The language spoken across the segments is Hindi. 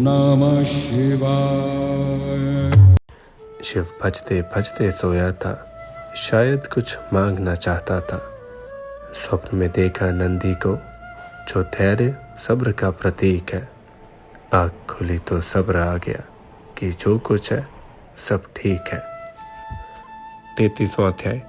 नमः शिवाय। शिव भजते भजते सोया था, शायद कुछ मांगना चाहता था। स्वप्न में देखा नंदी को, जो धैर्य सब्र का प्रतीक है। आँख खुली तो सब्र आ गया कि जो कुछ है सब ठीक है। 33वां अध्याय।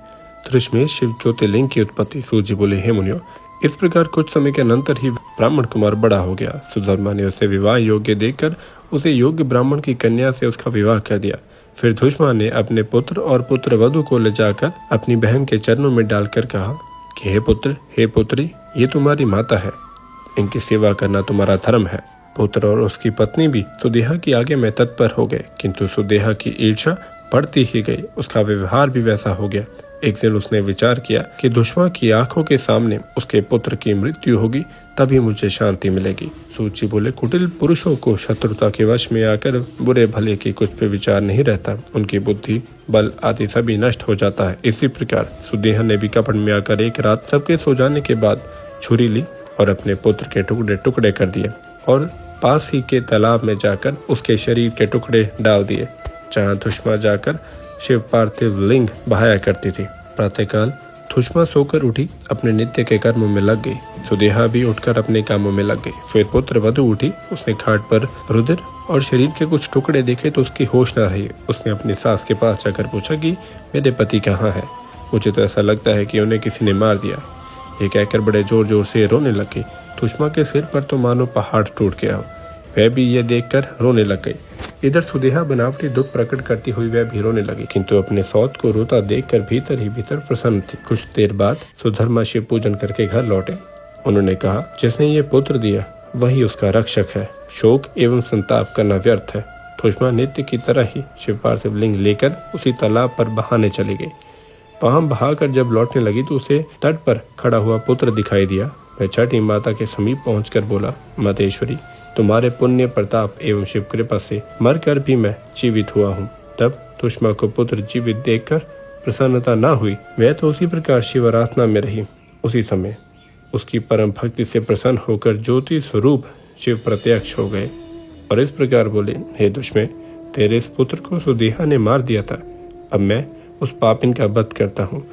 त्रिश शिव ज्योतिर्लिंग की उत्पत्ति। सूत जी बोले, हे मुनियो, इस प्रकार कुछ समय के अनंतर ही ब्राह्मण कुमार बड़ा हो गया। सुधर्मा ने उसे विवाह योग्य देखकर उसे योग्य ब्राह्मण की कन्या से उसका विवाह कर दिया। फिर धुष्मा ने अपने पुत्र और पुत्र वधु को ले जाकर अपनी बहन के चरणों में डालकर कहा कि हे पुत्र, हे पुत्री, ये तुम्हारी माता है, इनकी सेवा करना तुम्हारा धर्म है। पुत्र और उसकी पत्नी भी सुदेहा की आगे में तत्पर हो गए, किंतु सुदेहा की ईर्ष्या बढ़ती ही गई। उसका व्यवहार भी वैसा हो गया। एक दिन उसने विचार किया कि दुश्मन की आंखों के सामने उसके पुत्र की मृत्यु होगी, तभी मुझे शांति मिलेगी। सूची बोले, कुटिल पुरुषों को शत्रुता के वश में आकर बुरे भले की कुछ पे विचार नहीं रहता, उनकी बुद्धि बल आदि सभी नष्ट हो जाता है। इसी प्रकार सुदेहा ने भी कपट में आकर एक रात सबके सो जाने के बाद छुरी ली और अपने पुत्र के टुकड़े टुकड़े कर दिए और पास ही के तालाब में जाकर उसके शरीर के टुकड़े डाल दिए, जहाँ धुष्मा जाकर शिव पार्थिव लिंग बहाया करती थी। प्रातःकाल धुष्मा सोकर उठी, अपने नित्य के कर्मों में लग गई। सुदेहा भी उठकर अपने कामों में लग गई। फिर पुत्र वधु उठी, उसने खाट पर रुधिर और शरीर के कुछ टुकड़े देखे तो उसकी होश न रही। उसने अपनी सास के पास जाकर पूछा कि मेरे पति कहाँ है, मुझे तो ऐसा लगता है कि उन्हें किसी ने मार दिया। ये कहकर बड़े जोर जोर से रोने लग गई। धुष्मा के सिर पर तो मानो पहाड़ टूट गया हो। वह भी ये देखकर रोने लग गई। इधर सुदेहा बनावटी दुख प्रकट करती हुई वह भी रोने लगी, किंतु अपने सौत को रोता देखकर भीतर ही भीतर प्रसन्न थी। कुछ देर बाद सुधर्मा शिव पूजन करके घर लौटे। उन्होंने कहा, जिसने ये पुत्र दिया वही उसका रक्षक है, शोक एवं संताप करना व्यर्थ है। धुष्मा नित्य की तरह ही शिव पार्थिव लिंग लेकर उसी तालाब पर बहाने चली गई। वहां बहाकर जब लौटने लगी तो उसे तट पर खड़ा हुआ पुत्र दिखाई दिया। वह छठी माता के समीप पहुंचकर बोला, मातेश्वरी, तुम्हारे पुण्य प्रताप एवं शिव कृपा से मरकर भी मैं जीवित हुआ हूँ। तब धुष्मा को पुत्र जीवित देखकर प्रसन्नता न हुई। वह तो उसी प्रकार शिव आराधना में रही। उसी समय उसकी परम भक्ति से प्रसन्न होकर ज्योति स्वरूप शिव प्रत्यक्ष हो गए और इस प्रकार बोले, हे दुष्मे, तेरे इस पुत्र को सुदेहा ने मार दिया था। अब मैं उस पापिन का वध करता हूँ।